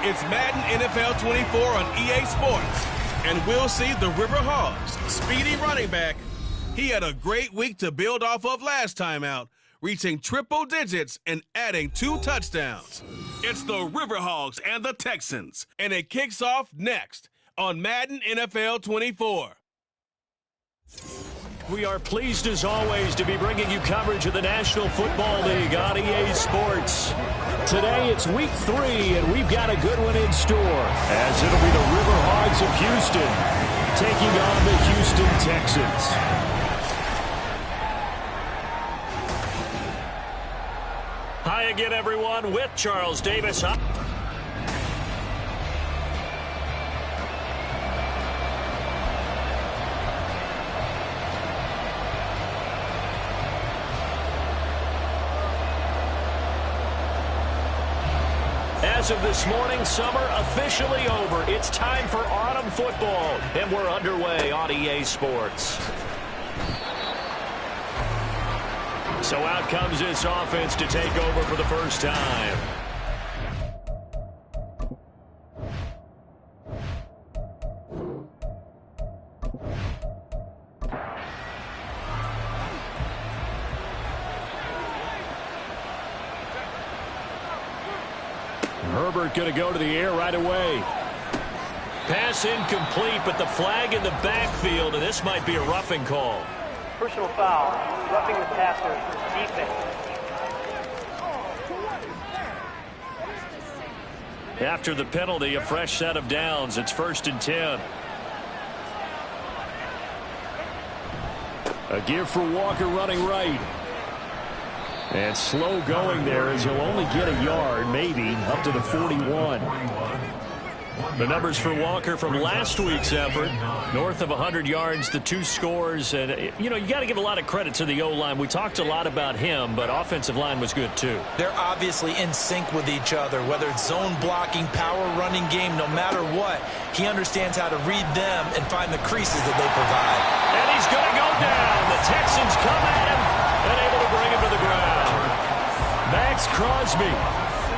It's Madden NFL 24 on EA Sports. And we'll see the River Hogs, speedy running back. He had a great week to build off of last time out, reaching triple digits and adding 2 touchdowns. It's the River Hogs and the Texans, and it kicks off next on Madden NFL 24. We are pleased as always to be bringing you coverage of the National Football League on EA Sports. Today it's week 3 and we've got a good one in store, as it'll be the River Hogs of Houston taking on the Houston Texans. Hi again, everyone, with Charles Davis. As of this morning, summer officially over. It's time for autumn football, and we're underway on EA Sports. So out comes this offense to take over for the first time. Herbert going to go to the air right away. Pass incomplete, but the flag in the backfield, and this might be a roughing call. Personal foul, roughing the passer, defense. After the penalty, a fresh set of downs. It's 1st and 10. A give for Walker running right. And slow going there as he'll only get a yard, maybe, up to the 41. The numbers for Walker from last week's effort, north of 100 yards, the 2 scores. And, you know, you got to give a lot of credit to the O-line. We talked a lot about him, but offensive line was good, too. They're obviously in sync with each other, whether it's zone blocking, power running game, no matter what. He understands how to read them and find the creases that they provide. And he's going to go down. The Texans come at him and able to bring him to the ground. Max Crosby,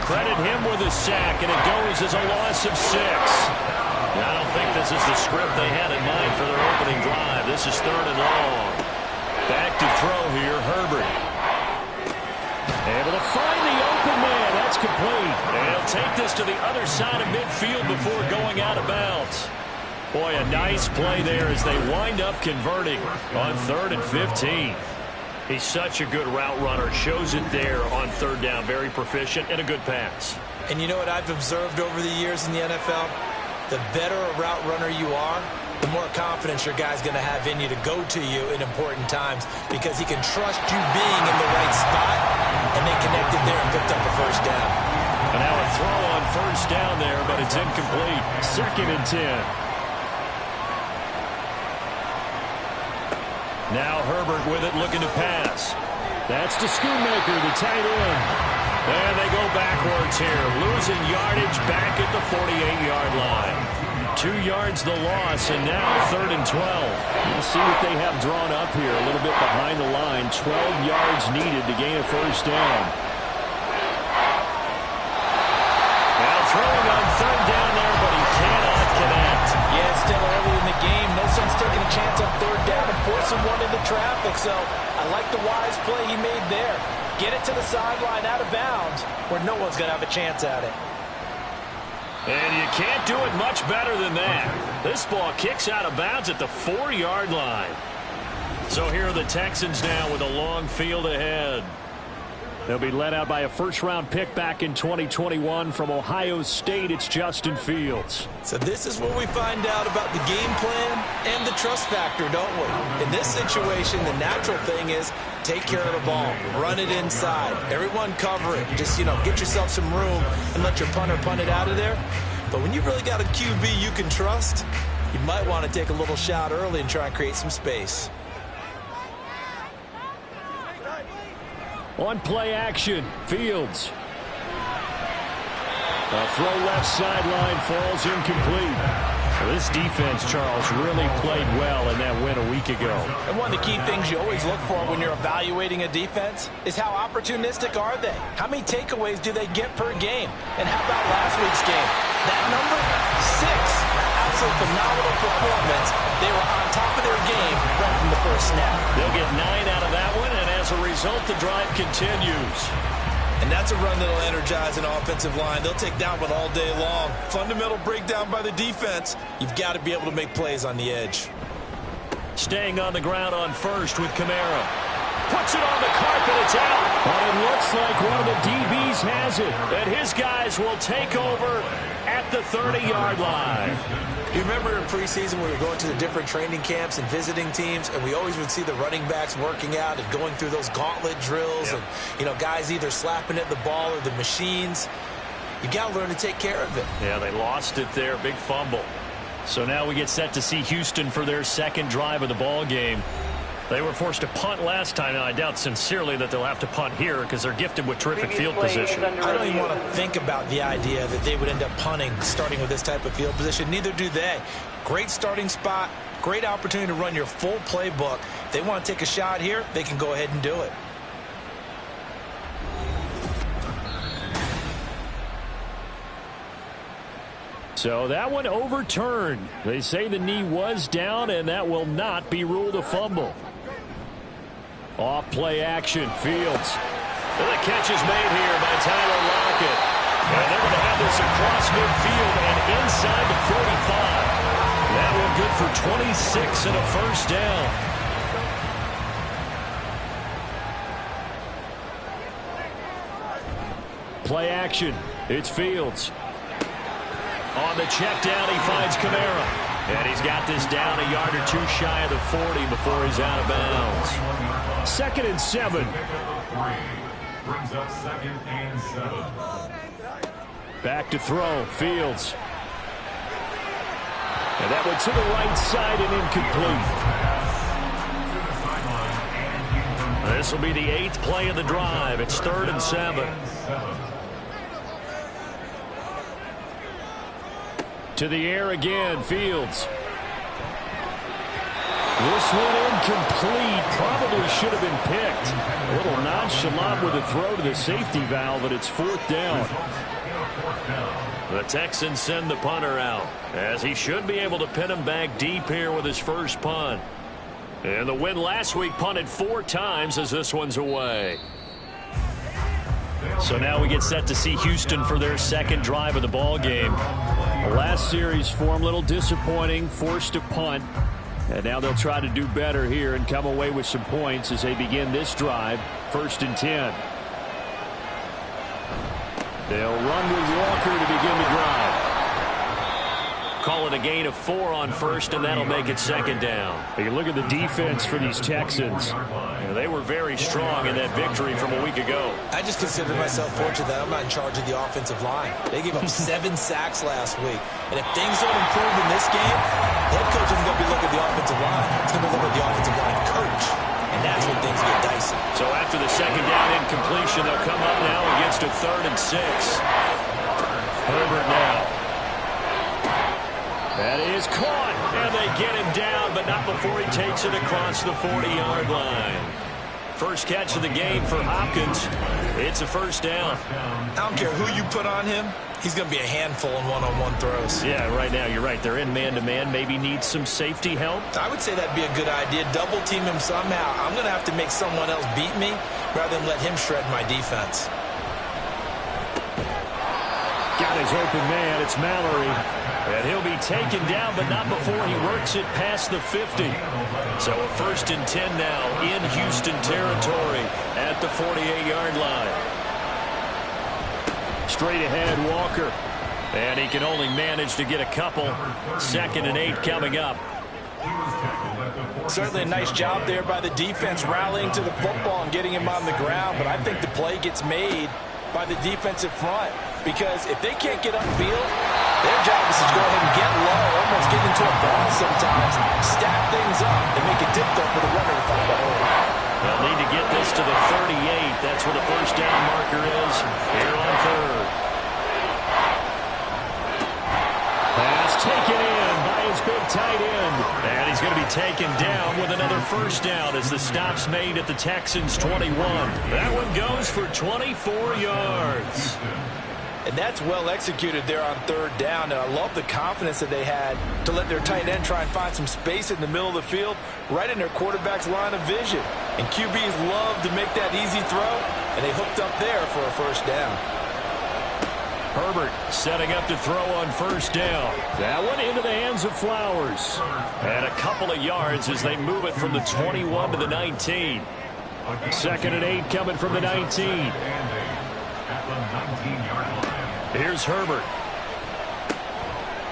credit him with a sack, and it goes as a loss of 6. I don't think this is the script they had in mind for their opening drive. This is 3rd and long. Back to throw here, Herbert. Able to find the open man. That's complete. And he'll take this to the other side of midfield before going out of bounds. Boy, a nice play there as they wind up converting on 3rd and 15. He's such a good route runner. Shows it there on 3rd down. Very proficient and a good pass. And you know what I've observed over the years in the NFL? The better a route runner you are, the more confidence your guy's going to have in you to go to you in important times, because he can trust you being in the right spot, and they connected there and picked up a 1st down. And now a throw on 1st down there, but it's incomplete. 2nd and 10. Now Herbert with it, looking to pass. That's to Schoonmaker, the tight end. And they go backwards here, losing yardage back at the 48-yard line. 2 yards the loss, and now 3rd and 12. We'll see what they have drawn up here, a little bit behind the line. 12 yards needed to gain a 1st down. Now throwing on 3rd down there, but he cannot connect. Yeah, it's still early in the game. No sense taking a chance on 3rd down and forcing one into traffic. So I like the wise play he made there. Get it to the sideline out of bounds where no one's going to have a chance at it. And you can't do it much better than that. This ball kicks out of bounds at the 4-yard line. So here are the Texans now with a long field ahead. They'll be led out by a 1st-round pick back in 2021 from Ohio State. It's Justin Fields. So this is where we find out about the game plan and the trust factor, don't we? In this situation, the natural thing is take care of the ball, run it inside, everyone cover it. Just, you know, get yourself some room and let your punter punt it out of there. But when you really got a QB you can trust, you might want to take a little shot early and try and create some space. On play action, Fields. A throw left sideline falls incomplete. Well, this defense, Charles, really played well in that win a week ago. And one of the key things you always look for when you're evaluating a defense is how opportunistic are they? How many takeaways do they get per game? And how about last week's game? That number, 6. Absolute phenomenal performance. They were on top of their game right from the first snap. They'll get 9 out of that one, and as a result, the drive continues. And that's a run that'll energize an offensive line. They'll take that one all day long. Fundamental breakdown by the defense. You've got to be able to make plays on the edge. Staying on the ground on first with Kamara. Puts it on the carpet. It's out. But it looks like one of the DBs has it. And his guys will take over at the 30-yard line. You remember in preseason we were going to the different training camps and visiting teams, and we always would see the running backs working out and going through those gauntlet drills, and, you know, guys either slapping at the ball or the machines. You got to learn to take care of it. Yeah, they lost it there. Big fumble. So now we get set to see Houston for their second drive of the ball game. They were forced to punt last time, and I doubt sincerely that they'll have to punt here because they're gifted with terrific field position. I don't even want to think about the idea that they would end up punting starting with this type of field position. Neither do they. Great starting spot, great opportunity to run your full playbook. If they want to take a shot here, they can go ahead and do it. So that one overturned. They say the knee was down, and that will not be ruled a fumble. Off play action, Fields. And the catch is made here by Tyler Lockett. And they're going to have this across midfield and inside the 45. That one good for 26 and a first down. Play action. It's Fields. On the check down, he finds Kamara. And he's got this down a yard or 2 shy of the 40 before he's out of bounds. 2nd and 7. Brings up 2nd and 7. Back to throw, Fields. And that one to the right side and incomplete. This will be the 8th play of the drive. It's 3rd and 7. To the air again, Fields. This one incomplete. Probably should have been picked. A little nonchalant with a throw to the safety valve, but it's 4th down. The Texans send the punter out, as he should be able to pin him back deep here with his first punt. And the win last week punted 4 times as this one's away. So now we get set to see Houston for their second drive of the ball game. The last series form a little disappointing, forced to punt. And now they'll try to do better here and come away with some points as they begin this drive, 1st and 10. They'll run with Walker to begin the drive. Call it a gain of 4 on first, and that'll make it 2nd down. You look at the defense for these Texans. They were very strong in that victory from a week ago. I just consider myself fortunate that I'm not in charge of the offensive line. They gave up 7 sacks last week. And if things don't improve in this game, the head coach isn't going to be looking at the offensive line. It's going to be looking at the offensive line coach. And that's when things get dicey. So after the 2nd down incompletion, they'll come up now against a 3rd and 6. Herbert now. That is caught, and they get him down, but not before he takes it across the 40-yard line. First catch of the game for Hopkins. It's a first down. I don't care who you put on him. He's going to be a handful in one-on-one throws. Yeah, right now, you're right. They're in man-to-man. Maybe needs some safety help. I would say that'd be a good idea. Double team him somehow. I'm going to have to make someone else beat me rather than let him shred my defense. Got his open man. It's Mallory. And he'll be taken down, but not before he works it past the 50. So a 1st and 10 now in Houston territory at the 48-yard line. Straight ahead, Walker. And he can only manage to get a couple. 2nd and 8 coming up. Certainly a nice job there by the defense rallying to the football and getting him on the ground, but I think the play gets made by the defensive front, because if they can't get upfield, their job is to go ahead and get low, almost get into a ball sometimes, stack things up, and make it difficult for the runner to find a hole. They'll need to get this to the 38. That's where the first down marker is here on 3rd. Pass taken in taken down with another first down as the stop's made at the Texans' 21. That one goes for 24 yards. And that's well executed there on third down. And I love the confidence that they had to let their tight end try and find some space in the middle of the field, right in their quarterback's line of vision. And QBs love to make that easy throw, and they hooked up there for a first down. Herbert setting up to throw on first down. That one into the hands of Flowers. And a couple of yards as they move it from the 21 to the 19. 2nd and 8 coming from the 19. Here's Herbert.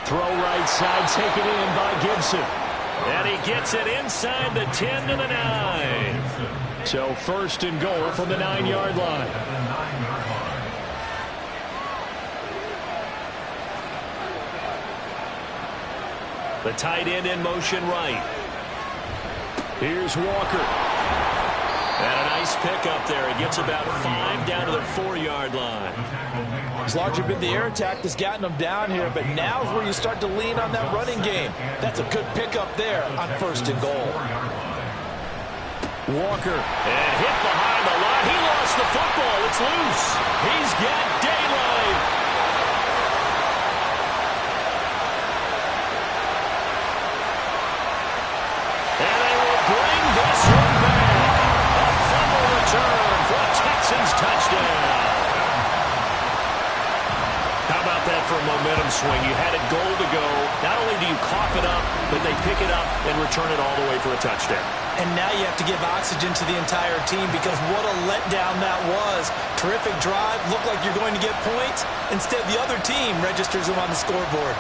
Throw right side, taken in by Gibson. And he gets it inside the 10 to the 9. So 1st and goal from the 9-yard line. The tight end in motion right. Here's Walker. And a nice pickup there. He gets about 5 down to the 4-yard line. It's largely been the air attack that's gotten them down here, but now is where you start to lean on that running game. That's a good pickup there on 1st and goal. Walker, and hit behind the line. He lost the football. It's loose. He's got daylight. And they will bring this one back. A fumble return for a Texans touchdown. How about that for a momentum swing? You had it goal to go. Not only do you cough it up, but they pick it up and return it all the way for a touchdown. And now you have to give oxygen to the entire team because what a letdown that was. Terrific drive. Looked like you're going to get points. Instead, the other team registers them on the scoreboard.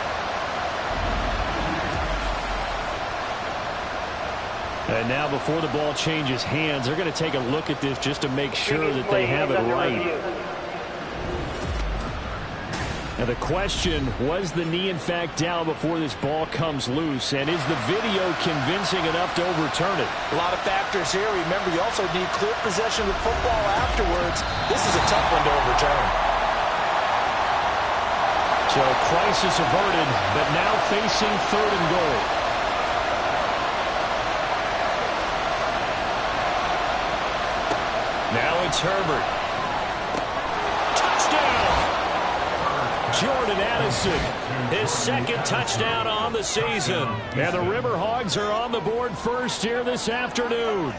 And now before the ball changes hands, they're going to take a look at this just to make sure that they have it right. Now the question, was the knee in fact down before this ball comes loose? And is the video convincing enough to overturn it? A lot of factors here. Remember, you also need clear possession of the football afterwards. This is a tough one to overturn. So crisis averted, but now facing 3rd and goal. Now it's Herbert. Jordan Addison, his 2nd touchdown on the season. And the River Hogs are on the board first here this afternoon.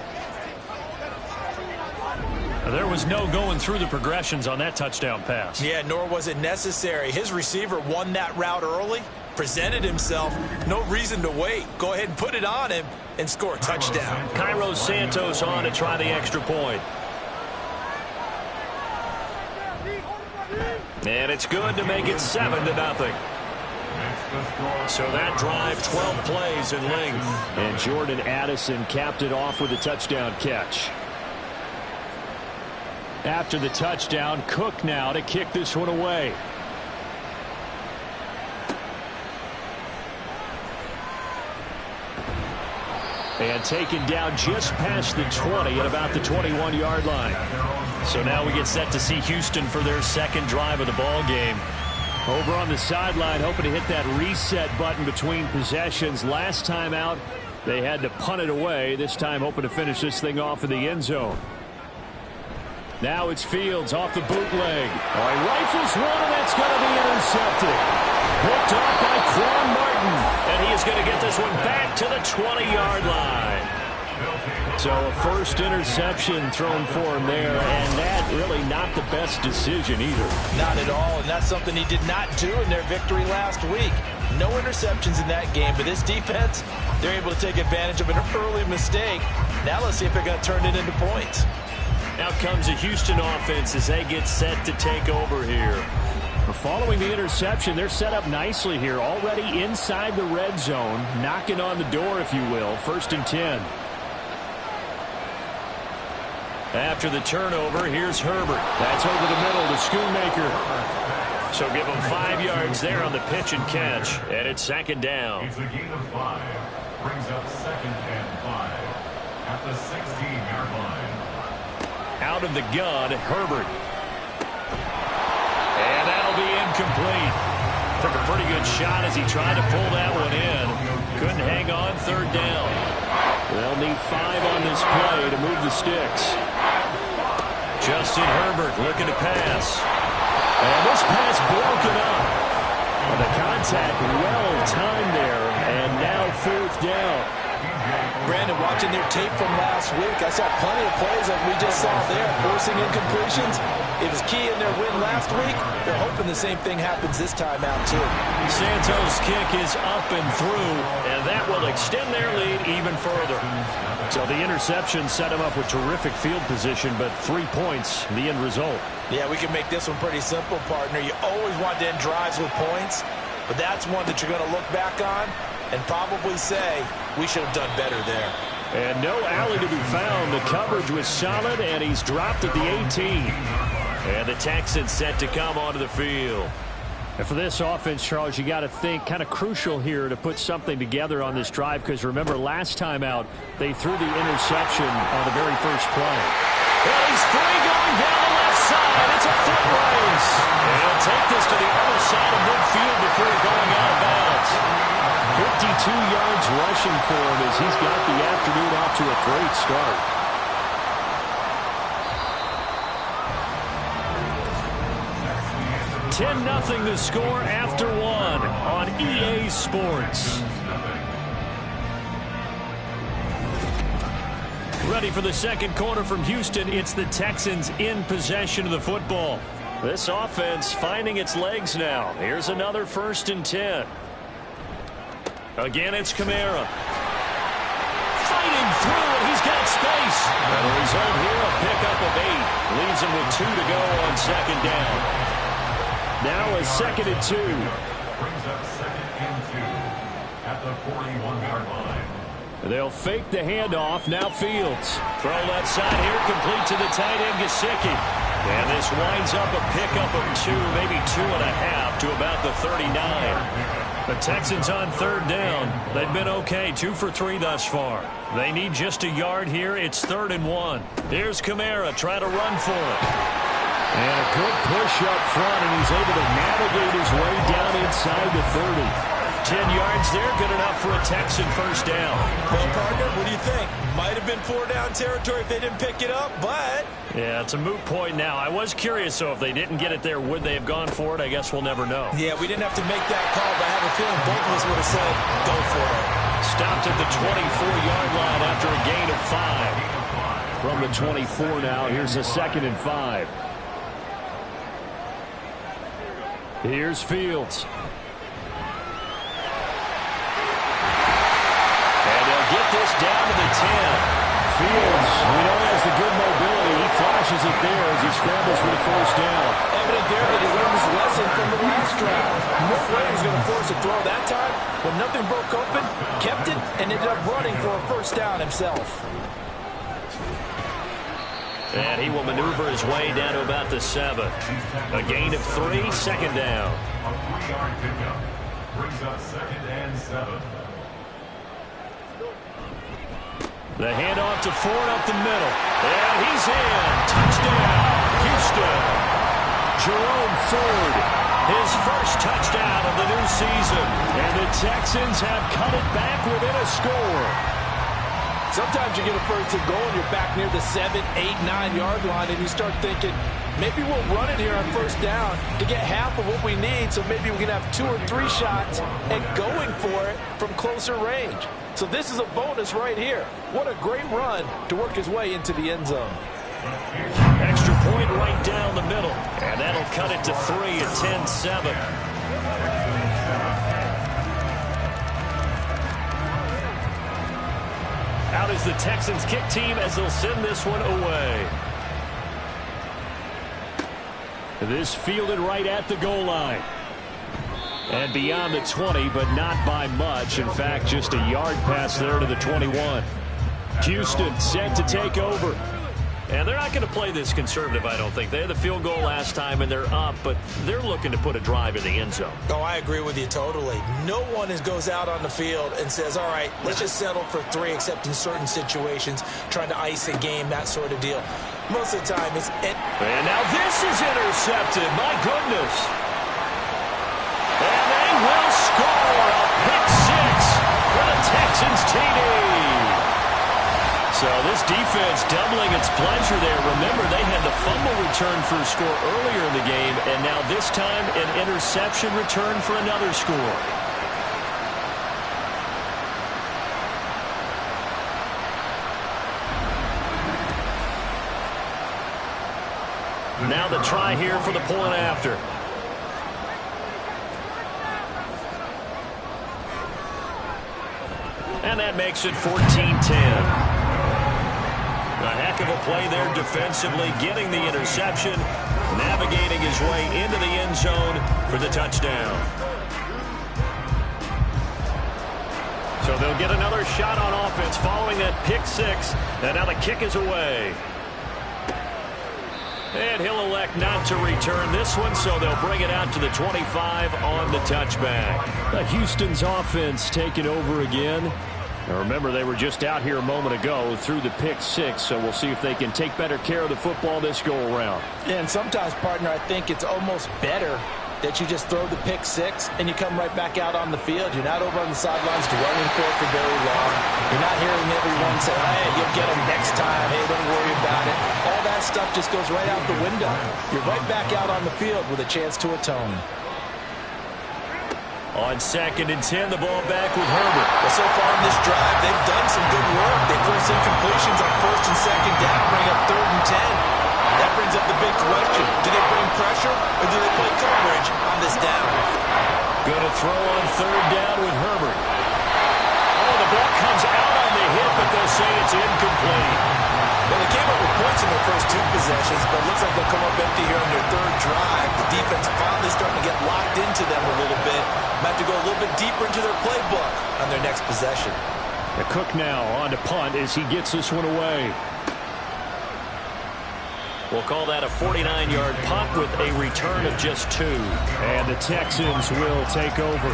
There was no going through the progressions on that touchdown pass. Yeah, nor was it necessary. His receiver won that route early, presented himself. No reason to wait. Go ahead and put it on him and score a touchdown. Cairo Santos on to try the extra point. And it's good to make it 7-0. So that drive, 12 plays in length. And Jordan Addison capped it off with a touchdown catch. After the touchdown, Cook now to kick this one away. And taken down just past the 20 at about the 21-yard line. So now we get set to see Houston for their 2nd drive of the ball game. Over on the sideline, hoping to hit that reset button between possessions. Last time out, they had to punt it away. This time hoping to finish this thing off in the end zone. Now it's Fields off the bootleg. Oh, he rifles one, and that's going to be intercepted. Picked off by Quan Martin. And he is going to get this one back to the 20-yard line. So a first interception thrown for him there, and that really not the best decision either. Not at all, and that's something he did not do in their victory last week. No interceptions in that game, but this defense, they're able to take advantage of an early mistake. Now let's see if they're going to turn it into points. Out comes a Houston offense as they get set to take over here. Following the interception, they're set up nicely here, already inside the red zone, knocking on the door, if you will. 1st and 10. After the turnover, here's Herbert. That's over the middle to Schoonmaker. So give him 5 yards there on the pitch and catch, and it's 2nd down. It's a gain of 5. Brings up 2nd and 5 at the 16-yard line. Out of the gun, Herbert. And that'll be incomplete. Took a pretty good shot as he tried to pull that one in. Couldn't hang on 3rd down. They'll need 5 on this play to move the sticks. Justin Herbert looking to pass. And this pass broken up. And the contact well timed there. And now 4th down. Brandon, watching their tape from last week, I saw plenty of plays like we just saw there, forcing incompletions. It was key in their win last week. They're hoping the same thing happens this time out, too. Santos' kick is up and through, and that will extend their lead even further. So the interception set him up with terrific field position, but 3 points, the end result. Yeah, we can make this one pretty simple, partner. You always want to end drives with points, but that's one that you're going to look back on and probably say, we should have done better there. And no alley to be found. The coverage was solid, and he's dropped at the 18. And the Texans set to come onto the field. And for this offense, Charles, you got to think kind of crucial here to put something together on this drive, because remember last time out they threw the interception on the very first play. Well, he's free going down the left side. It's a foot race. And he'll take this to the other side of midfield before going out of bounds. 52 yards rushing for him as he's got the afternoon off to a great start. 10-0 the score after 1 on EA Sports. Ready for the second quarter from Houston. It's the Texans in possession of the football. This offense finding its legs now. Here's another 1st and 10. Again, it's Kamara. Fighting through, and he's got space. And the result here, a pickup of 8. Leaves him with 2 to go on 2nd down. Now a 2nd and 2. Brings up 2nd and 2 at the 41-yard line. They'll fake the handoff. Now Fields. Throw left side here, complete to the tight end, Gesicki. And this winds up a pickup of 2, maybe 2.5 to about the 39. The Texans on 3rd down. They've been okay, 2 for 3 thus far. They need just a yard here. It's 3rd and 1. Here's Kamara trying to run for it. And a good push up front, and he's able to navigate his way down inside the 30. 10 yards there, good enough for a Texan 1st down. Well, partner, what do you think? Might have been 4-down territory if they didn't pick it up, but... Yeah, it's a moot point now. I was curious, so if they didn't get it there, would they have gone for it? I guess we'll never know. Yeah, we didn't have to make that call, but I have a feeling both of us would have said, go for it. Stopped at the 24-yard line after a gain of 5. From the 24 now, here's a 2nd and 5. Here's Fields. And they'll get this down to the 10. Fields, we know has the good mobility. He flashes it there as he scrambles for the 1st down. Evident there that he learned his lesson from the last drive. No way he was going to force a throw that time. When nothing broke open, kept it, and ended up running for a 1st down himself. And he will maneuver his way down to about the 7. A gain of 3, 2nd down. A 3-yard pickup brings up 2nd and 7. The handoff to Ford up the middle. And he's in. Touchdown, Houston. Jerome Ford, his 1st touchdown of the new season. And the Texans have cut it back within a score. Sometimes you get a 1st and goal and you're back near the 7, 8, 9-yard line, and you start thinking, maybe we'll run it here on 1st down to get half of what we need, so maybe we can have 2 or 3 shots and going for it from closer range. So this is a bonus right here. What a great run to work his way into the end zone. Extra point right down the middle. And that'll cut it to 3 at 10-7. Out is the Texans kick team as they'll send this one away. This fielded right at the goal line. And beyond the 20, but not by much. In fact, just a yard pass there to the 21. Houston set to take over. And they're not going to play this conservative, I don't think. They had the field goal last time, and they're up, but they're looking to put a drive in the end zone. Oh, I agree with you totally. No one goes out on the field and says, all right, let's just settle for 3, except in certain situations, trying to ice a game, that sort of deal. Most of the time, it's... And now this is intercepted. My goodness. And they will score a pick 6 for the Texans TD. So this defense doubling its pleasure there. Remember, they had the fumble return for a score earlier in the game, and now this time an interception return for another score. Now the try here for the point after. And that makes it 14-10. A heck of a play there defensively, getting the interception, navigating his way into the end zone for the touchdown. So they'll get another shot on offense following that pick six, and now the kick is away. And he'll elect not to return this one, so they'll bring it out to the 25 on the touchback. Houston's offense taking over again. Now remember, they were just out here a moment ago through the pick six, so we'll see if they can take better care of the football this go-around. Yeah, and sometimes, partner, I think it's almost better that you just throw the pick six and you come right back out on the field. You're not over on the sidelines running for it for very long. You're not hearing everyone say, hey, you'll get them next time. Hey, don't worry about it. All that stuff just goes right out the window. You're right back out on the field with a chance to atone. On 2nd and 10, the ball back with Herbert. Well, so far in this drive, they've done some good work. They force incompletions on 1st and 2nd down, bring up 3rd and 10. That brings up the big question. Do they bring pressure or do they play coverage on this down? Going to throw on 3rd down with Herbert. Oh, the ball comes out on the hit, but they'll say it's incomplete. Well, they came up with points in their first 2 possessions, but it looks like they'll come up empty here on their 3rd drive. The defense finally starting to get locked into them a little bit. Might have to go a little bit deeper into their playbook on their next possession. The Cook now on to punt as he gets this one away. We'll call that a 49-yard punt with a return of just 2. And the Texans will take over.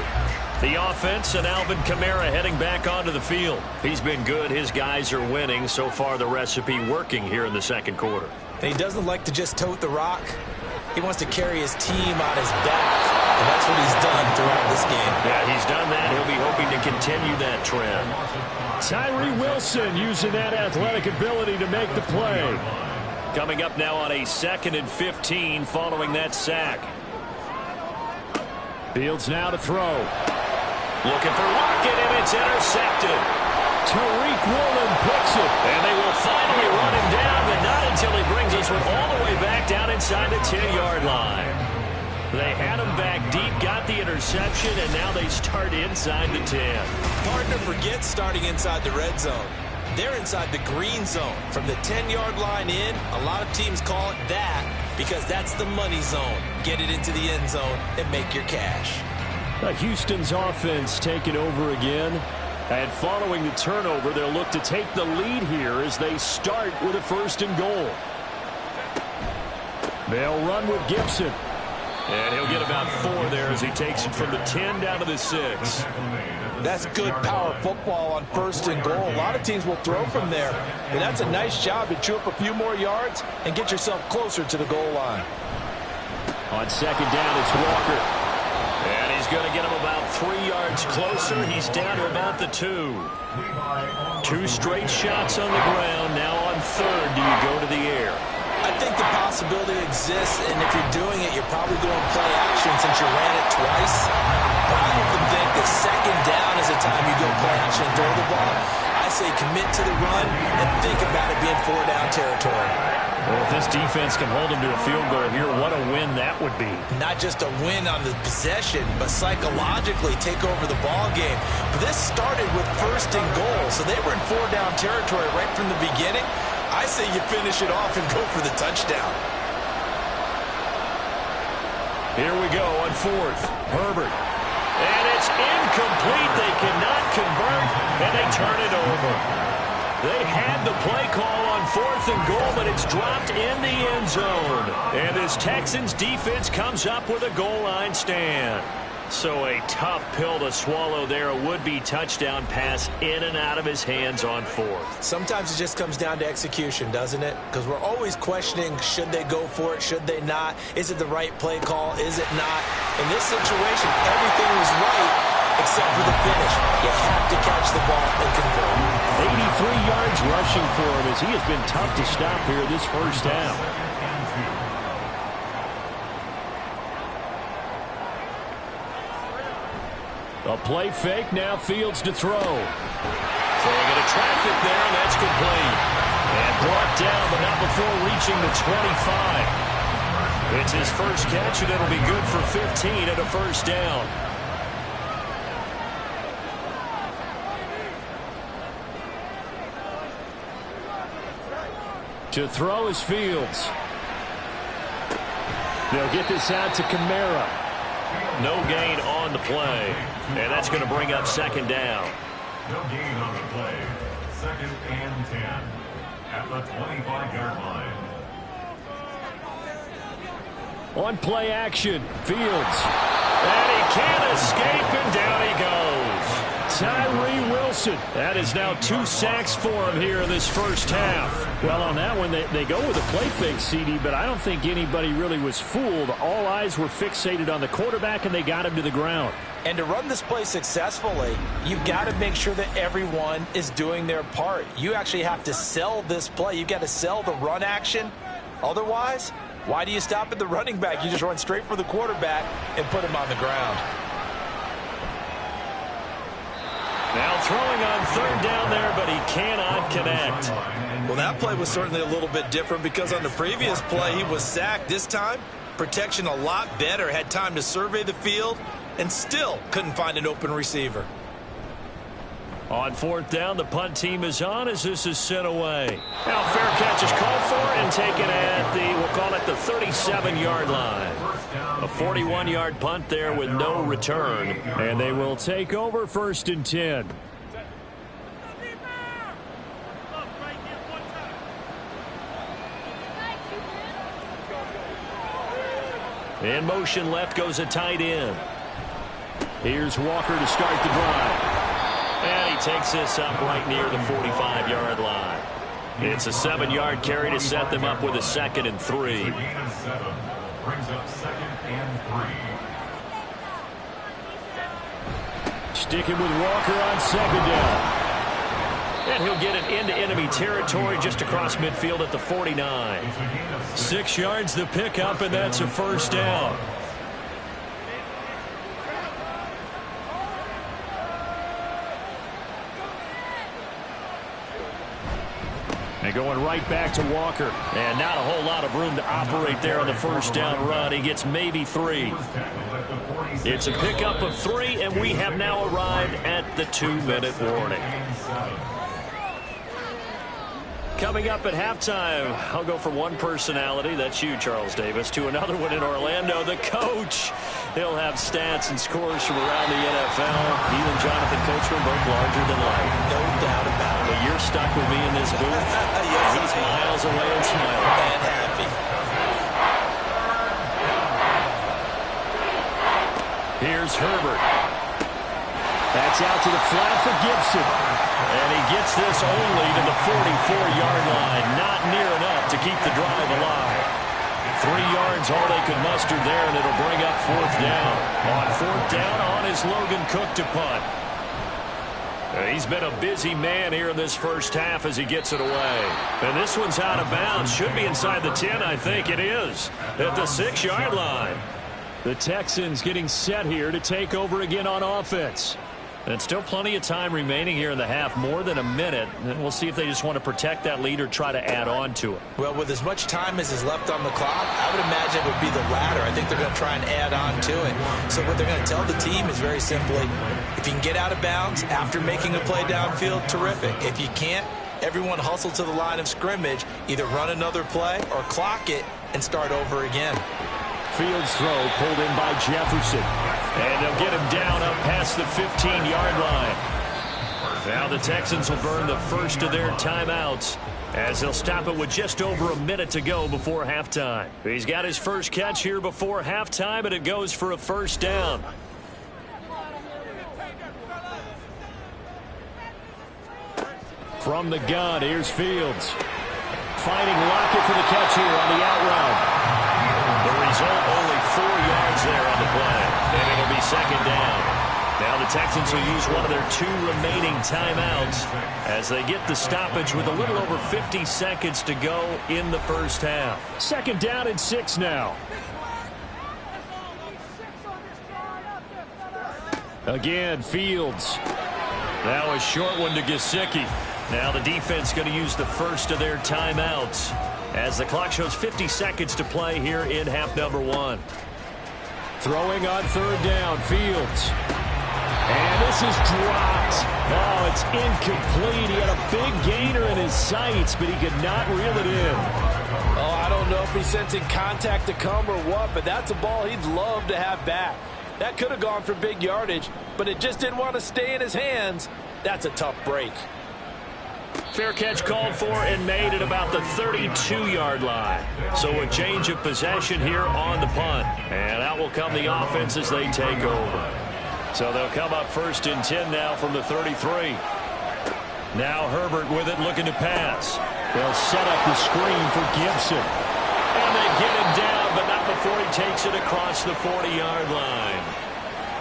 The offense and Alvin Kamara heading back onto the field. He's been good. His guys are winning. So far, the recipe working here in the 2nd quarter. And he doesn't like to just tote the rock. He wants to carry his team on his back. And that's what he's done throughout this game. Yeah, he's done that. He'll be hoping to continue that trend. Tyree Wilson using that athletic ability to make the play. Coming up now on a 2nd and 15 following that sack. Fields now to throw. Looking for Lockett, and it's intercepted. Tariq Woolen picks it, and they will finally run him down, but not until he brings this one all the way back down inside the 10-yard line. They had him back deep, got the interception, and now they start inside the 10. Partner, forget starting inside the red zone. They're inside the green zone. From the 10-yard line in, a lot of teams call it that because that's the money zone. Get it into the end zone and make your cash. Houston's offense taking over again. And following the turnover, they'll look to take the lead here as they start with a 1st and goal. They'll run with Gibson. And he'll get about 4 there as he takes it from the 10 down to the 6. That's good power football on 1st and goal. A lot of teams will throw from there. But that's a nice job to chew up a few more yards and get yourself closer to the goal line. On 2nd down, it's Walker. And he's going to get him about 3 yards closer. He's down to about the 2. 2 straight shots on the ground. Now on 3rd, do you go to the air? I think the possibility exists, and if you're doing it, you're probably going play action since you ran it twice. But I often think that 2nd down is the time you go play action and throw the ball. I say commit to the run and think about it being 4-down territory. Well, if this defense can hold them to a field goal here, what a win that would be. Not just a win on the possession, but psychologically take over the ball game. But this started with 1st and goal, so they were in 4-down territory right from the beginning. I say you finish it off and go for the touchdown. Here we go on 4th. Herbert. And it's incomplete. They cannot convert, and they turn it over. They had the play call on 4th and goal, but it's dropped in the end zone. And this Texans defense comes up with a goal line stand. So a tough pill to swallow there. A would-be touchdown pass in and out of his hands on 4th. Sometimes it just comes down to execution, doesn't it? Because we're always questioning, should they go for it, should they not? Is it the right play call, is it not? In this situation, everything was right except for the finish. You have to catch the ball and convert. 83 yards rushing for him as he has been tough to stop here this first half. A play fake, now Fields to throw. Throwing into traffic there, and that's complete. And brought down, but not before reaching the 25. It's his first catch, and it'll be good for 15 and a first down. To throw is Fields. They'll get this out to Kamara. No gain on the play. And that's going to bring up second down. No gain on the play. 2nd and 10 at the 25-yard line. On play action, Fields. And he can't escape, and down he goes. Tyree Wilson. That is now 2 sacks for him here in this first half. Well, on that one, they go with a play fake, CD, but I don't think anybody really was fooled. All eyes were fixated on the quarterback, and they got him to the ground. And to run this play successfully, you've got to make sure that everyone is doing their part. You actually have to sell this play. You've got to sell the run action. Otherwise, why do you stop at the running back? You just run straight for the quarterback and put him on the ground. Now throwing on third down there, but he cannot connect. Well, that play was certainly a little bit different because on the previous play, he was sacked. This time, protection a lot better. Had time to survey the field and still couldn't find an open receiver. On fourth down, the punt team is on as this is sent away. Now fair catch is called for and taken at we'll call it the 37-yard line. A 41-yard punt there with no return. And they will take over 1st and 10. In motion left goes a tight end. Here's Walker to start the drive. And he takes this up right near the 45-yard line. It's a 7-yard carry to set them up with a 2nd and 3. Gain of 7 brings up 2nd and 3. Sticking with Walker on 2nd down. And he'll get it into enemy territory just across midfield at the 49. 6 yards the pickup, and that's a first down. And going right back to Walker. And not a whole lot of room to operate there on the first down run. He gets maybe 3. It's a pickup of 3, and we have now arrived at the 2-minute warning. Coming up at halftime, I'll go from one personality, that's you, Charles Davis, to another one in Orlando, the coach. He'll have stats and scores from around the NFL. He and Jonathan Coachman both larger than life. No doubt about it. But you're stuck with me in this booth. Yes, he's miles away and smiling. And happy. Here's Herbert. That's out to the flat for Gibson. And he gets this only to the 44-yard line. Not near enough to keep the drive alive. 3 yards all they could muster there, and it'll bring up 4th down. On 4th down, on is Logan Cook to punt. He's been a busy man here in this first half as he gets it away. And this one's out of bounds. Should be inside the 10, I think it is. At the 6-yard line. The Texans getting set here to take over again on offense. And still plenty of time remaining here in the half, more than a minute. And we'll see if they just want to protect that lead or try to add on to it. Well, with as much time as is left on the clock, I would imagine it would be the latter. I think they're going to try and add on to it. So what they're going to tell the team is very simply, if you can get out of bounds after making a play downfield, terrific. If you can't, everyone hustle to the line of scrimmage, either run another play or clock it and start over again. Fields throw pulled in by Jefferson. And they'll get him down up past the 15-yard line. Now the Texans will burn the first of their timeouts as they'll stop it with just over a minute to go before halftime. He's got his first catch here before halftime, and it goes for a first down. From the gun, here's Fields. Finding Lockett for the catch here on the out route. The result, only 4 yards there on the play. And it'll be second down. Now the Texans will use one of their 2 remaining timeouts as they get the stoppage with a little over 50 seconds to go in the first half. 2nd down and 6 now. Again, Fields. Now a short one to Gesicki. Now the defense going to use the first of their timeouts as the clock shows 50 seconds to play here in half number 1. Throwing on 3rd down, Fields. And this is dropped. Oh, it's incomplete. He had a big gainer in his sights, but he could not reel it in. Oh, I don't know if he's sensing contact to come or what, but that's a ball he'd love to have back. That could have gone for big yardage, but it just didn't want to stay in his hands. That's a tough break. Fair catch called for and made at about the 32-yard line. So a change of possession here on the punt. And out will come the offense as they take over. So they'll come up 1st and 10 now from the 33. Now Herbert with it, looking to pass. They'll set up the screen for Gibson. And they get him down, but not before he takes it across the 40-yard line.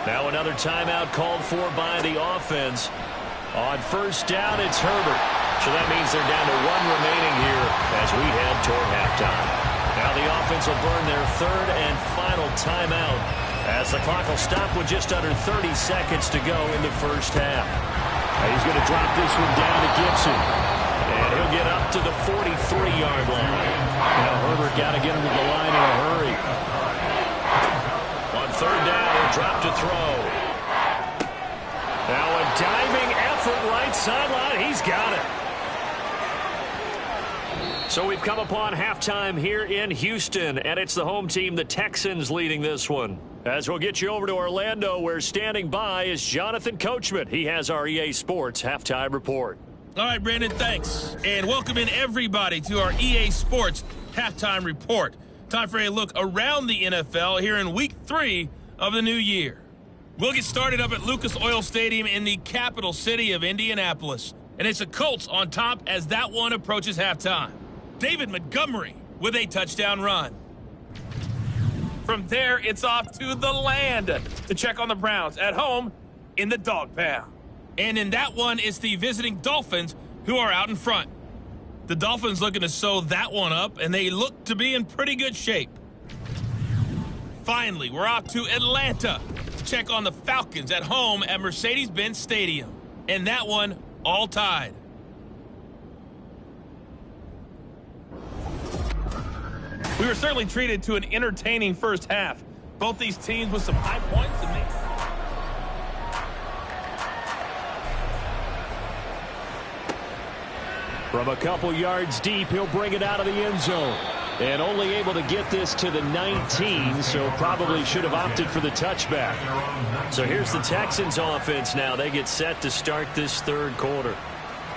Now another timeout called for by the offense. On 1st down, it's Herbert. So that means they're down to 1 remaining here as we head toward halftime. Now the offense will burn their 3rd and final timeout as the clock will stop with just under 30 seconds to go in the first half. Now he's going to drop this one down to Gibson. And he'll get up to the 43-yard line. Now Herbert got to get him to the line in a hurry. On 3rd down, he'll drop to throw. Now a diving effort right sideline. He's got it. So we've come upon halftime here in Houston, and it's the home team, the Texans, leading this one. As we'll get you over to Orlando, where standing by is Jonathan Coachman. He has our EA Sports halftime report. All right, Brandon, thanks. And welcome in everybody to our EA Sports halftime report. Time for a look around the NFL here in week 3 of the new year. We'll get started up at Lucas Oil Stadium in the capital city of Indianapolis. And it's the Colts on top as that one approaches halftime. David Montgomery with a touchdown run. From there, it's off to the land to check on the Browns at home in the dog pound. And in that one, it's the visiting Dolphins who are out in front. The Dolphins looking to sew that one up, and they look to be in pretty good shape. Finally, we're off to Atlanta to check on the Falcons at home at Mercedes-Benz Stadium. And that one, all tied. We were certainly treated to an entertaining first half. Both these teams with some high points to make. From a couple yards deep, he'll bring it out of the end zone. And only able to get this to the 19, so probably should have opted for the touchback. So here's the Texans offense now. They get set to start this 3rd quarter.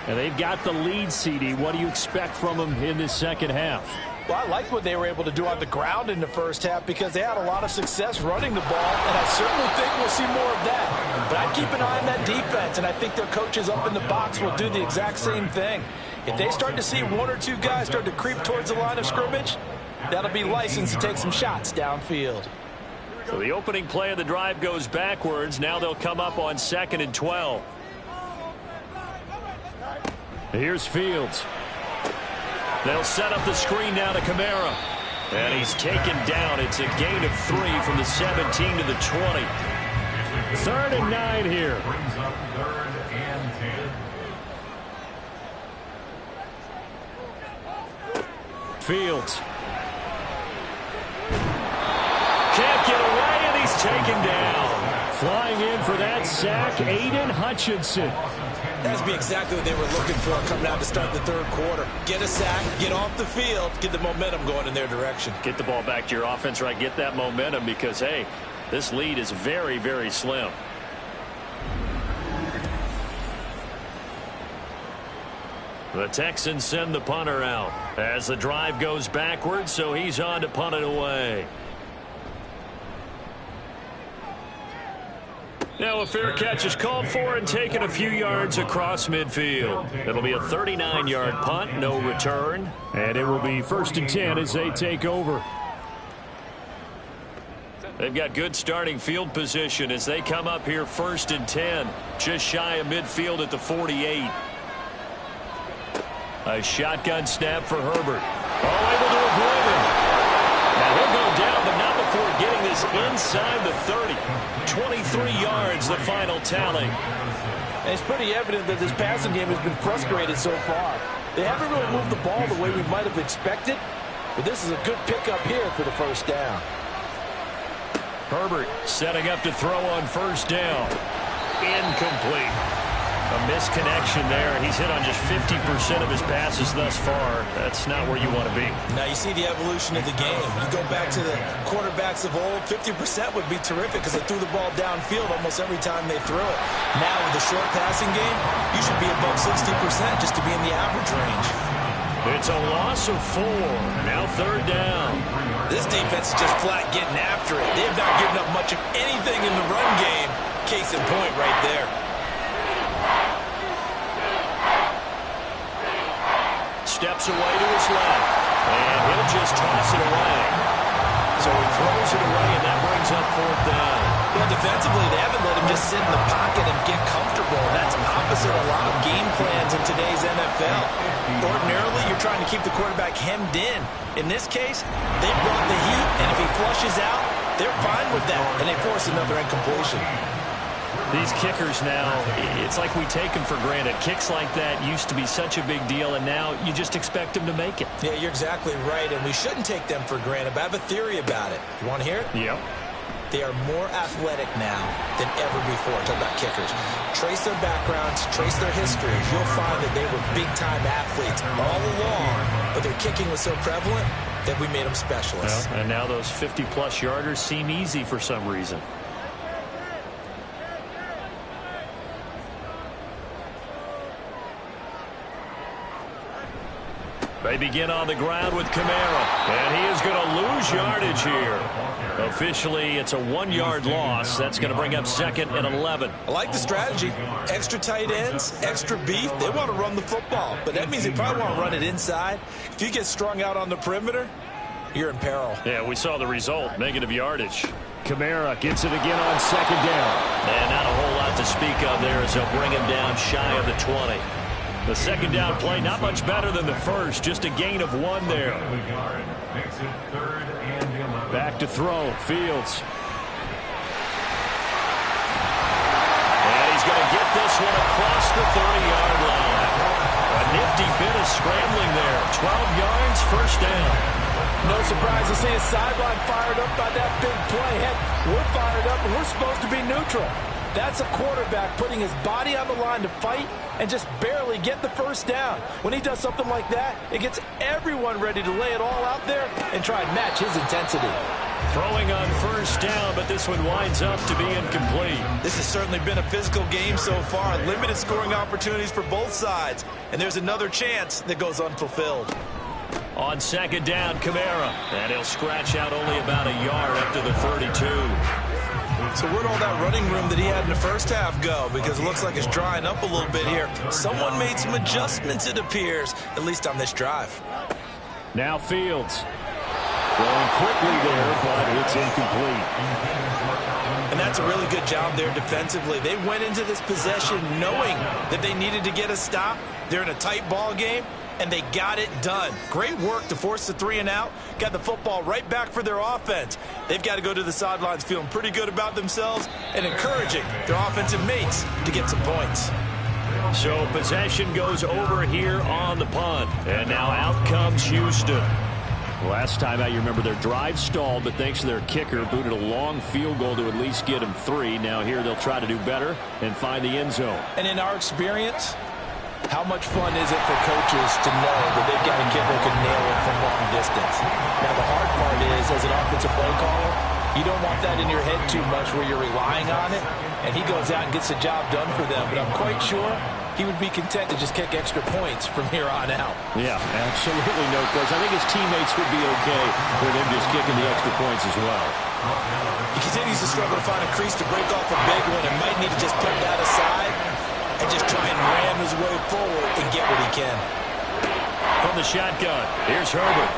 And they've got the lead, CD. What do you expect from them in this second half? Well, I liked what they were able to do on the ground in the first half because they had a lot of success running the ball, and I certainly think we'll see more of that. But I'd keep an eye on that defense, and I think their coaches up in the box will do the exact same thing. If they start to see 1 or 2 guys start to creep towards the line of scrimmage, that'll be licensed to take some shots downfield. So the opening play of the drive goes backwards. Now they'll come up on 2nd and 12. Here's Fields. They'll set up the screen now to Kamara. And he's taken down. It's a gain of 3 from the 17 to the 20. 3rd and 9 here. Brings up 3rd and 10. Fields. Can't get away, and he's taken down. Flying in for that sack, Aiden Hutchinson. That's be exactly what they were looking for coming out to start the 3rd quarter. Get a sack, get off the field, get the momentum going in their direction. Get the ball back to your offense, right? Get that momentum because, hey, this lead is very, very slim. The Texans send the punter out as the drive goes backwards, so he's on to punt it away. Now a fair catch is called for and taken a few yards across midfield. It'll be a 39-yard punt, no return. And it will be 1st and 10 as they take over. They've got good starting field position as they come up here 1st and 10. Just shy of midfield at the 48. A shotgun snap for Herbert. Oh, able to avoid him. Now he'll go down, but not before getting this inside the 30. 23 yards, the final tally. And it's pretty evident that this passing game has been frustrated so far. They haven't really moved the ball the way we might have expected, but this is a good pickup here for the first down. Herbert setting up to throw on 1st down. Incomplete. A misconnection there. He's hit on just 50% of his passes thus far. That's not where you want to be. Now you see the evolution of the game. You go back to the quarterbacks of old, 50% would be terrific because they threw the ball downfield almost every time they threw it. Now with the short passing game, you should be above 60% just to be in the average range. It's a loss of 4. Now 3rd down. This defense is just flat getting after it. They have not given up much of anything in the run game. Case in point right there. Steps away to his left. And he'll just toss it away. So he throws it away, and that brings up 4th down. Well, defensively, they haven't let him just sit in the pocket and get comfortable. That's opposite a lot of game plans in today's NFL. Ordinarily, you're trying to keep the quarterback hemmed in. In this case, they brought the heat, and if he flushes out, they're fine with that, and they force another incompletion. These kickers now, it's like we take them for granted. Kicks like that used to be such a big deal, and now you just expect them to make it. Yeah, you're exactly right, and we shouldn't take them for granted, but I have a theory about it. You want to hear it? Yep. They are more athletic now than ever before. Talk about kickers. Trace their backgrounds, trace their histories. You'll find that they were big-time athletes all along, but their kicking was so prevalent that we made them specialists. Well, and now those 50-plus yarders seem easy for some reason. They begin on the ground with Kamara, and he is going to lose yardage here. Officially, it's a 1-yard loss. That's going to bring up 2nd and 11. I like the strategy. Extra tight ends, extra beef. They want to run the football, but that means they probably want to run it inside. If you get strung out on the perimeter, you're in peril. Yeah, we saw the result, negative yardage. Kamara gets it again on 2nd down. And not a whole lot to speak of there as they'll bring him down shy of the 20. The 2nd down play, not much better than the first, just a gain of 1 there. Back to throw, Fields. And he's going to get this one across the 30-yard line. A nifty bit of scrambling there. 12 yards, 1st down. No surprise to see his sideline fired up by that big play. Heck, we're fired up, and we're supposed to be neutral. That's a quarterback putting his body on the line to fight and just barely get the 1st down. When he does something like that, it gets everyone ready to lay it all out there and try and match his intensity. Throwing on 1st down, but this one winds up to be incomplete. This has certainly been a physical game so far. Limited scoring opportunities for both sides. And there's another chance that goes unfulfilled. On 2nd down, Kamara. And he'll scratch out only about a yard up to the 32. So where'd all that running room that he had in the first half go? Because it looks like it's drying up a little bit here. Someone made some adjustments, it appears, at least on this drive. Now Fields. Throwing quickly there, but it's incomplete. And that's a really good job there defensively. They went into this possession knowing that they needed to get a stop. They're in a tight ball game, and they got it done. Great work to force the 3 and out. Got the football right back for their offense. They've got to go to the sidelines feeling pretty good about themselves and encouraging their offensive mates to get some points. So possession goes over here on the punt. And now out comes Houston. Last time out, you remember their drive stalled, but thanks to their kicker, booted a long field goal to at least get them 3. Now here they'll try to do better and find the end zone. And in our experience, how much fun is it for coaches to know that they've got a kicker who can nail it from long distance? Now, the hard part is, as an offensive play caller, you don't want that in your head too much where you're relying on it, and he goes out and gets the job done for them. But I'm quite sure he would be content to just kick extra points from here on out. Yeah, absolutely no question. I think his teammates would be okay with him just kicking the extra points as well. He continues to struggle to find a crease to break off a big one and might need to just put that aside and just try and ram his way forward and get what he can. From the shotgun, here's Herbert.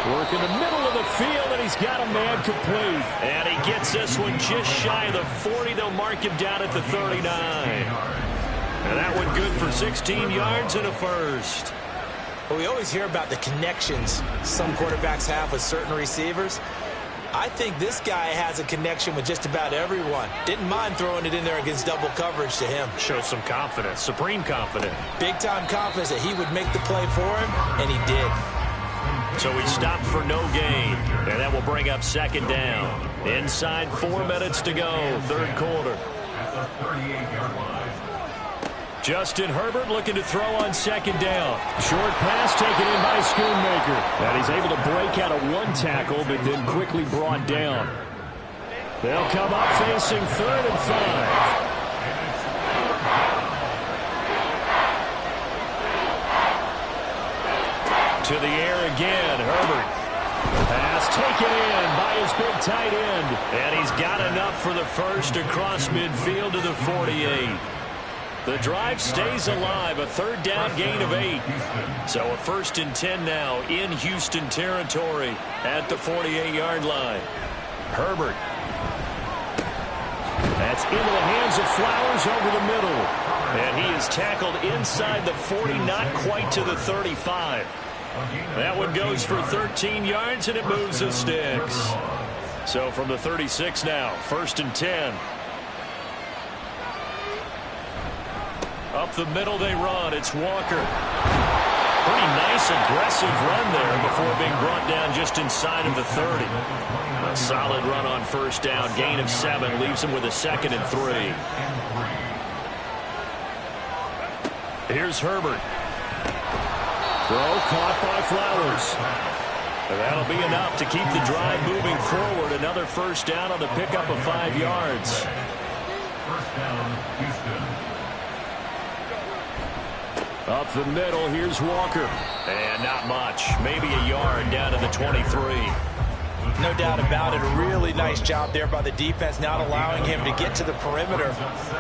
Work in the middle of the field, and he's got a man complete. And he gets this one just shy of the 40. They'll mark him down at the 39. And that one good for 16 yards and a first. Well, we always hear about the connections some quarterbacks have with certain receivers. I think this guy has a connection with just about everyone. Didn't mind throwing it in there against double coverage to him. Shows some confidence, supreme confidence. Big-time confidence that he would make the play for him, and he did. So he stopped for no gain, and that will bring up second down. Inside 4 minutes to go, third quarter. At the 38-yard line. Justin Herbert looking to throw on second down. Short pass taken in by Schoonmaker. And he's able to break out of one tackle, but then quickly brought down. They'll come up facing 3rd and 5. To the air again, Herbert. Pass taken in by his big tight end. And he's got enough for the first across midfield to the 48. The drive stays alive, a third down gain of 8. So a 1st and 10 now in Houston territory at the 48-yard line. Herbert. That's into the hands of Flowers over the middle. And he is tackled inside the 40, not quite to the 35. That one goes for 13 yards, and it moves the sticks. So from the 36 now, 1st and 10. Up the middle they run. It's Walker. Pretty nice, aggressive run there before being brought down just inside of the 30. A solid run on first down. Gain of 7 leaves him with a 2nd and 3. Here's Herbert. Throw caught by Flowers. And that'll be enough to keep the drive moving forward. Another first down on the pickup of 5 yards. First down, Houston. Up the middle, here's Walker. And not much. Maybe a yard down to the 23. No doubt about it. A really nice job there by the defense, not allowing him to get to the perimeter.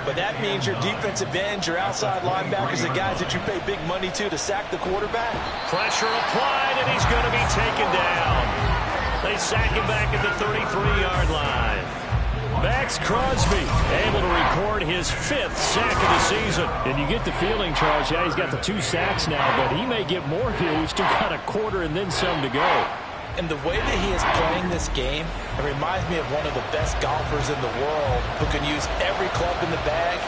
But that means your defensive ends, your outside linebackers, the guys that you pay big money to sack the quarterback. Pressure applied, and he's going to be taken down. They sack him back at the 33-yard line. Max Crosby able to record his 5th sack of the season. And you get the feeling, Charles, yeah, he's got the 2 sacks now, but he may get more here. We've still got a quarter and then some to go. And the way that he is playing this game, it reminds me of one of the best golfers in the world who can use every club in the bag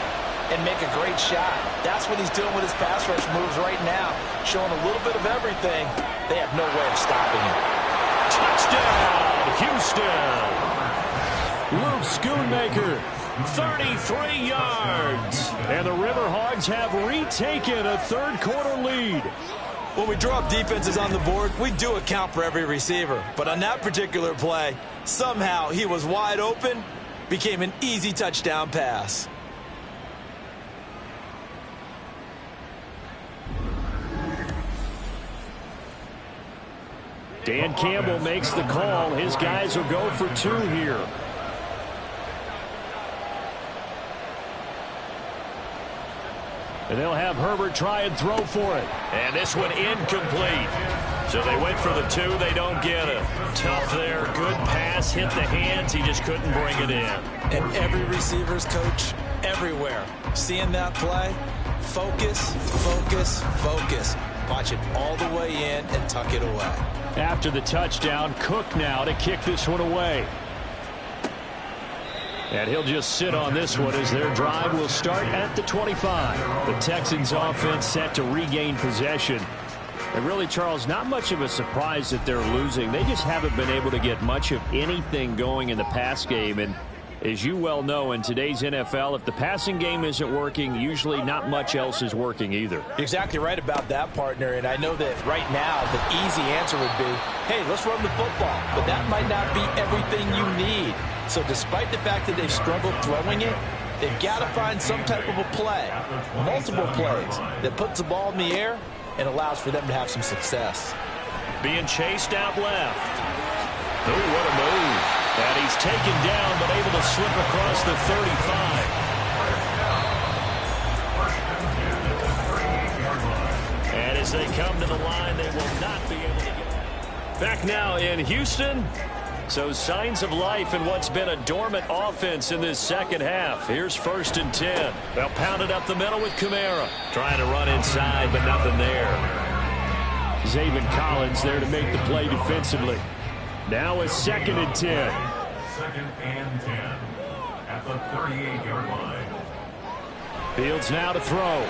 and make a great shot. That's what he's doing with his pass rush moves right now, showing a little bit of everything. They have no way of stopping him. Touchdown, Houston! Luke Schoonmaker, 33 yards. And the River Hogs have retaken a third quarter lead. When we draw up defenses on the board, we do account for every receiver. But on that particular play, somehow he was wide open, became an easy touchdown pass. Dan Campbell makes the call. His guys will go for 2 here. And they'll have Herbert try and throw for it. And this one incomplete. So they went for the 2. They don't get it. Tough there. Good pass. Hit the hands. He just couldn't bring it in. And every receiver's coach everywhere. Seeing that play, focus, focus, focus. Watch it all the way in and tuck it away. After the touchdown, Cook now to kick this one away. And he'll just sit on this one as their drive will start at the 25. The Texans offense set to regain possession. And really, Charles, not much of a surprise that they're losing. They just haven't been able to get much of anything going in the pass game. And as you well know, in today's NFL, if the passing game isn't working, usually not much else is working either. You're exactly right about that, partner. And I know that right now the easy answer would be, hey, let's run the football. But that might not be everything you need. So despite the fact that they've struggled throwing it, they've got to find some type of a play, multiple plays, that puts the ball in the air and allows for them to have some success. Being chased out left. Oh, what a move. And he's taken down but able to slip across the 35. And as they come to the line, they will not be able to get it. Back now in Houston. So signs of life in what's been a dormant offense in this second half. Here's 1st and 10. They'll pound it up the middle with Kamara. Trying to run inside, but nothing there. Zaven Collins there to make the play defensively. Now a 2nd and 10. 2nd and 10 at the 38-yard line. Fields now to throw.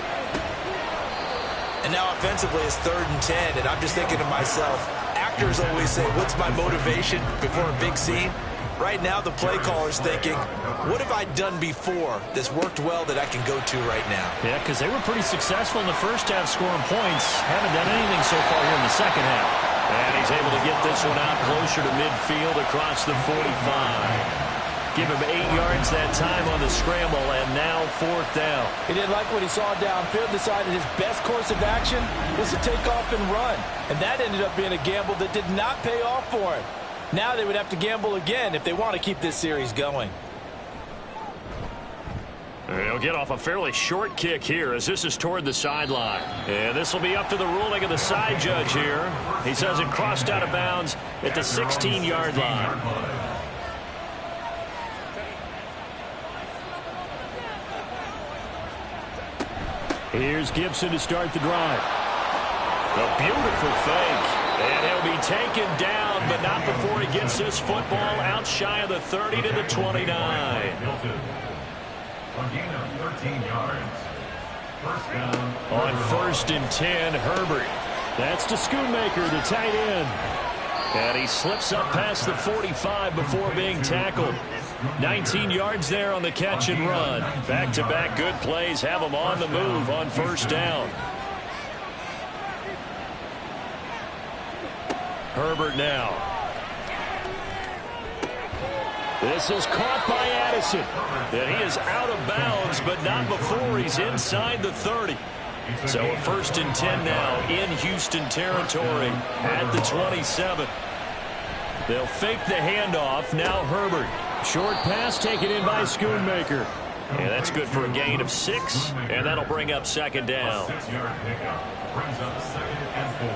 And now offensively it's 3rd and 10, and I'm just thinking to myself, actors always say, what's my motivation before a big scene? Right now the play caller's thinking, what have I done before that's worked well that I can go to right now? Yeah, because they were pretty successful in the first half scoring points. Haven't done anything so far here in the second half. And he's able to get this one out closer to midfield across the 45. Give him 8 yards that time on the scramble, and now 4th down. He didn't like what he saw downfield, decided his best course of action was to take off and run. And that ended up being a gamble that did not pay off for him. Now they would have to gamble again if they want to keep this series going. He'll get off a fairly short kick here as this is toward the sideline. And this will be up to the ruling of the side judge here. He says it crossed out of bounds at the 16-yard line. Here's Gibson to start the drive. A beautiful fake. And he'll be taken down, but not before he gets this football out shy of the 30 to the 29. A gain of 13 yards. 1st down. On 1st and 10, Herbert. That's to Schoonmaker, the tight end. And he slips up past the 45 before being tackled. 19 yards there on the catch and run. Back-to-back good plays have him on the move on 1st down. Herbert now. This is caught by Addison. And he is out of bounds, but not before he's inside the 30. So a 1st and 10 now in Houston territory at the 27. They'll fake the handoff. Now Herbert. Short pass taken in by Schoonmaker. And that's good for a gain of 6, and that'll bring up 2nd down. 6-yard pickup brings up 2nd and 4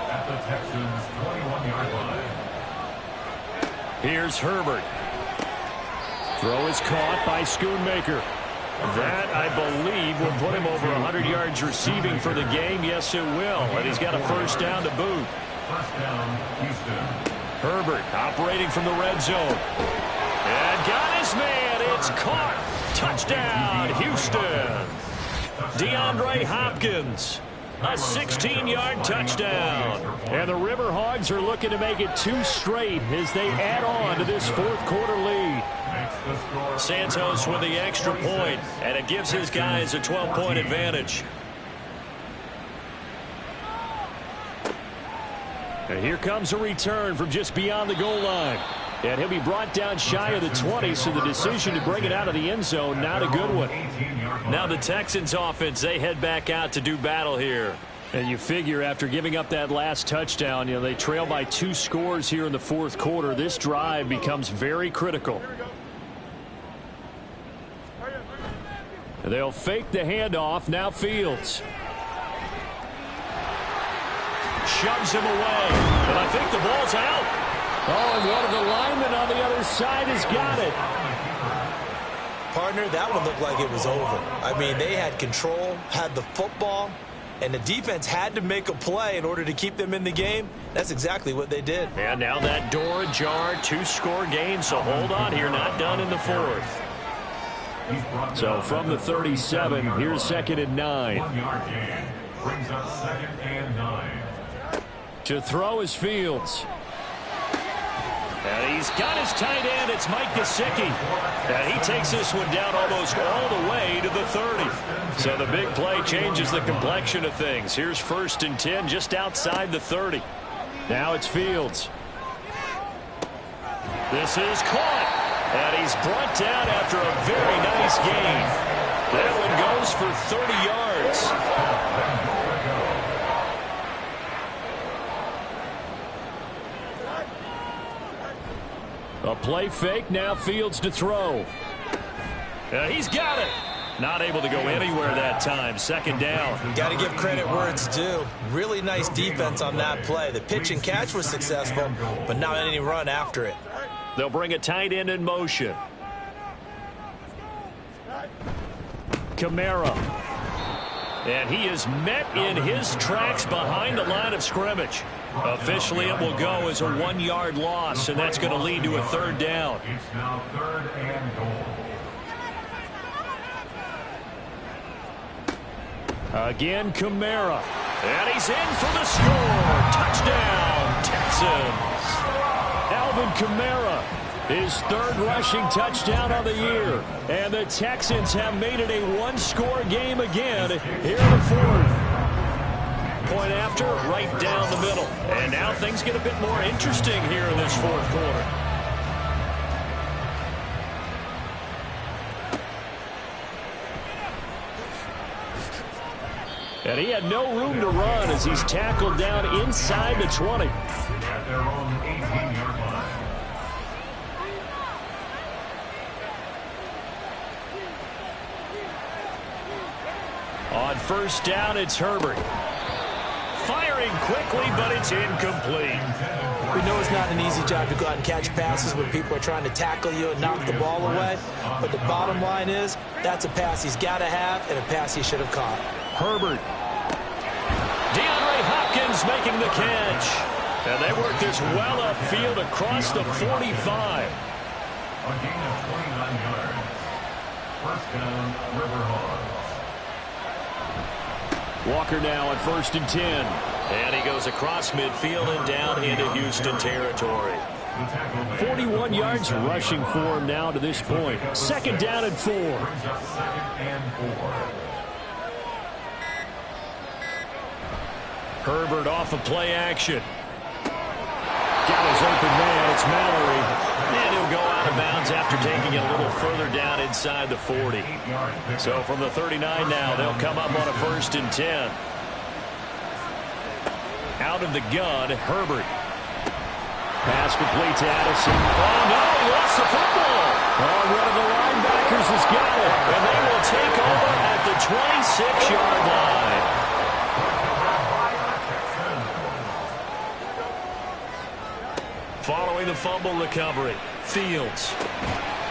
at the Texans' 21-yard line. Here's Herbert. Throw is caught by Schoonmaker. That, I believe, will put him over 100 yards receiving for the game. Yes, it will. And he's got a 1st down to boot. 1st down, Houston. Herbert operating from the red zone. And got his man. It's caught. Touchdown, Houston. DeAndre Hopkins. A 16-yard touchdown. And the River Hogs are looking to make it 2 straight as they add on to this 4th quarter lead. Santos with the extra point, and it gives his guys a 12-point advantage. And here comes a return from just beyond the goal line. And he'll be brought down shy of the 20, so the decision to bring it out of the end zone, not a good one. Now the Texans offense, they head back out to do battle here. And you figure after giving up that last touchdown, they trail by 2 scores here in the 4th quarter. This drive becomes very critical. They'll fake the handoff. Now Fields. Shoves him away. And I think the ball's out. Oh, and one of the linemen on the other side has got it. Partner, that one looked like it was over. I mean, they had control, had the football, and the defense had to make a play in order to keep them in the game. That's exactly what they did. And now that door ajar, 2-score game, so hold on here, not done in the 4th. So from the 37, here's 2nd and 9. 1-yard gain brings up 2nd and 9. To throw is Fields. And he's got his tight end. It's Mike Gesicki. And he takes this one down almost all the way to the 30. So the big play changes the complexion of things. Here's 1st and 10 just outside the 30. Now it's Fields. This is caught. And he's brought down after a very nice gain. That one goes for 30 yards. A play fake, now Fields to throw. He's got it. Not able to go anywhere that time. Second down. Got to give credit where it's due. Really nice defense on that play. The pitch and catch was successful, but not any run after it. They'll bring a tight end in motion. Kamara. And he is met in his tracks behind the line of scrimmage. Officially, it will go as a 1-yard loss, and that's going to lead to a third down. It's now 3rd and goal. Again, Kamara. And he's in for the score. Touchdown, Texans. Alvin Kamara, his 3rd rushing touchdown of the year. And the Texans have made it a 1-score game again here in the 4th. Point after, right down the middle. And now things get a bit more interesting here in this 4th quarter. And he had no room to run as he's tackled down inside the 20. At their own 18-yard line. On first down, it's Herbert. Firing quickly, but it's incomplete. We know it's not an easy job to go out and catch passes when people are trying to tackle you and knock the ball away. But the bottom line is, that's a pass he's got to have and a pass he should have caught. Herbert. DeAndre Hopkins making the catch. And they work this well upfield across the 45. A gain of 29 yards. First down, River Hogs. Walker now at 1st and 10. And he goes across midfield and down into Houston territory. 41 yards rushing for him now to this point. 2nd down and 4. Brings up 2nd and 4. Herbert off of play action. Got his open man. It's Mallory. And he'll go out of bounds after taking it a little further down inside the 40. So from the 39 now, they'll come up on a 1st and 10. Out of the gun, Herbert. Pass complete to Addison. Oh, no, he lost the football. Oh, one of the linebackers has got it. And they will take over at the 26-yard line. Following the fumble recovery, Fields.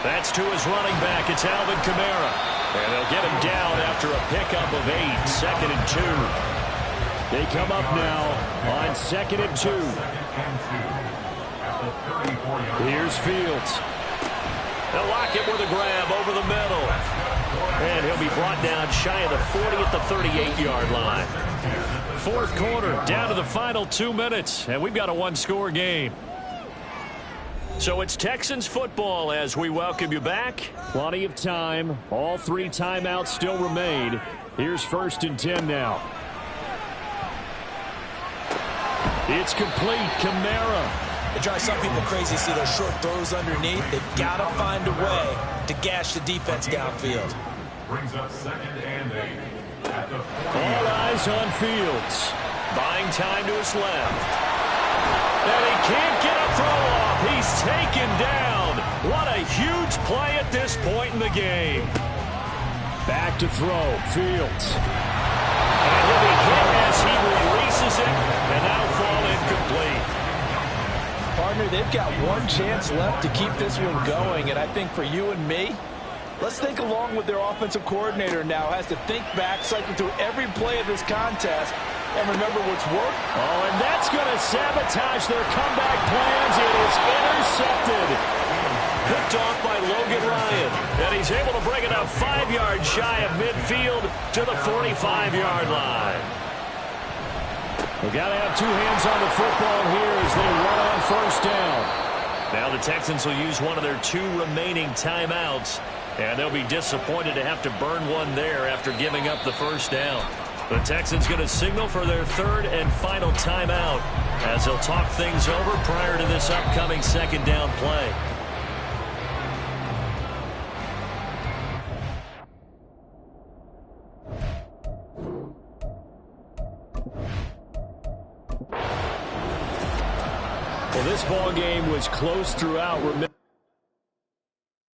That's to his running back. It's Alvin Kamara. And they'll get him down after a pickup of 8. 2nd and 2. They come up now on 2nd and 2. Here's Fields. They'll lock it with a grab over the middle. And he'll be brought down shy of the 40 at the 38-yard line. 4th quarter, down to the final 2 minutes. And we've got a 1-score game. So it's Texans football as we welcome you back. Plenty of time. All 3 timeouts still remain. Here's 1st and 10 now. It's complete. Kamara. It drives some people crazy to see those short throws underneath. They've got to find a way to gash the defense downfield. Brings up 2nd and 8. At the 40. All eyes on Fields. Buying time to his left. And he can't get a throw off. He's taken down. What a huge play at this point in the game. Back to throw. Fields. And he'll be hit as he releases it. And that'll fall incomplete. Partner, they've got one chance left to keep this one going. And I think for you and me, let's think along with their offensive coordinator now. Has to think back, cycle through every play of this contest, and remember what's worked. Oh, and that's going to sabotage their comeback plans. It is intercepted. Picked off by Logan Ryan. And he's able to bring it up 5 yards shy of midfield to the 45-yard line. We've got to have 2 hands on the football here as they run on 1st down. Now the Texans will use one of their 2 remaining timeouts. And they'll be disappointed to have to burn one there after giving up the 1st down. The Texans going to signal for their 3rd and final timeout as they'll talk things over prior to this upcoming 2nd down play. Well, this ball game was close throughout.